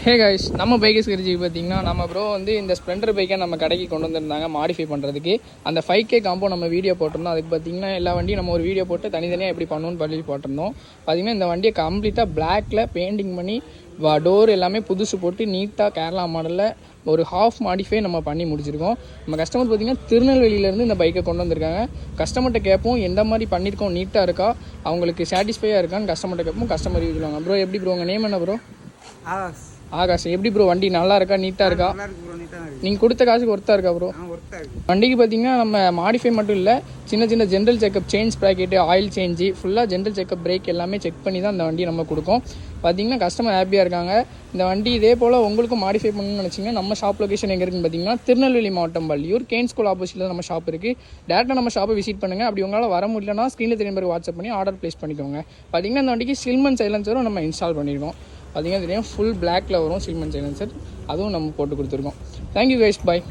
Hey guys, நம்ம பைக்கஸ் கிரிஜி பார்த்தீங்கன்னா நம்ம ப்ரோ வந்து இந்த ஸ்ப்ளெண்டர் பைக்கை நம்ம கடைக்கு கொண்டு வந்திருந்தாங்க மாடிஃபை பண்ணுறதுக்கு. அந்த 5K காம்போ நம்ம வீடியோ போட்டிருந்தோம். அதுக்கு பார்த்தீங்கன்னா எல்லா வண்டியும் நம்ம ஒரு வீடியோ போட்டு தனித்தனியாக எப்படி பண்ணணும்னு சொல்லி போட்டிருந்தோம். பார்த்தீங்கன்னா இந்த வண்டியை கம்ப்ளீட்டாக பிளாக்ல பெயிண்டிங் பண்ணி டோர் எல்லாமே புதுசு போட்டு நீட்டாக கேரளா மாடலில் ஒரு ஹாஃப் மாடிஃபை நம்ம பண்ணி முடிச்சிருக்கோம். நம்ம கஸ்டமர் பார்த்திங்கன்னா திருநெல்வேலியிலேருந்து இந்த பைக்கை கொண்டு வந்திருக்காங்க. கஸ்டமர்கிட்ட கேட்போம் எந்த மாதிரி பண்ணியிருக்கோம், நீட்டாக இருக்கா, அவங்களுக்கு சாட்டிஸ்ஃபையாக இருக்கான்னு கஸ்டமர்கிட்ட கேட்போம். கஸ்டமர் யூஸ் சொல்லுவாங்க. ப்ரோ எப்படி ப்ரோ உங்கள் நேம் என்ன ப்ரோ? ஆகாஷ். எப்படி ப்ரோ வண்டி நல்லா இருக்கா, நீட்டாக இருக்கா? நீங்கள் கொடுத்த காசுக்கு ஒர்த்தாக இருக்கா ப்ரோ? வண்டிக்கு பார்த்தீங்கன்னா நம்ம மாடிஃபை மட்டும் இல்லை, சின்ன சின்ன general checkup, change bracket, oil change, ஃபுல்லாக ஜென்ரல் செக்அப், பிரேக் எல்லாமே செக் பண்ணி தான் இந்த வண்டி நம்ம கொடுப்போம். பார்த்தீங்கன்னா கஸ்டமர் ஹாப்பியாக இருக்காங்க. இந்த வண்டி இதே போல் உங்களுக்கும் மாடிஃபை பண்ணணும்னு நினச்சிங்கன்னா நம்ம ஷாப் லொக்கேஷன் எங்கே இருக்குன்னு பார்த்தீங்கன்னா திருநெல்வேலி மாவட்டம் வள்ளியூர் கேன் ஸ்கூல் ஆப்போசிட்டில் நம்ம ஷாப் இருக்குது. டேரெக்டாக நம்ம ஷாப்பை விசிட் பண்ணுங்கள். அப்படி உங்களால் வர முடியலன்னா ஸ்க்ரீனில் தெரியும் பேருக்கு வாட்ஸ்அப் பண்ணி ஆர்டர் ப்ளேஸ் பண்ணிக்கோங்க. பார்த்தீங்கன்னா இந்த வண்டிக்கு சில்மன் சைலன்சரும் நம்ம இன்ஸ்டால் பண்ணியிருக்கோம். பார்த்தீங்கன்னா தெரியும், ஃபுல் பிளாக்ல வரும் சில்மன் சைலன்சர், அதுவும் நம்ம போட்டு கொடுத்துருக்கோம். தேங்க்யூ கைஸ், பாய்.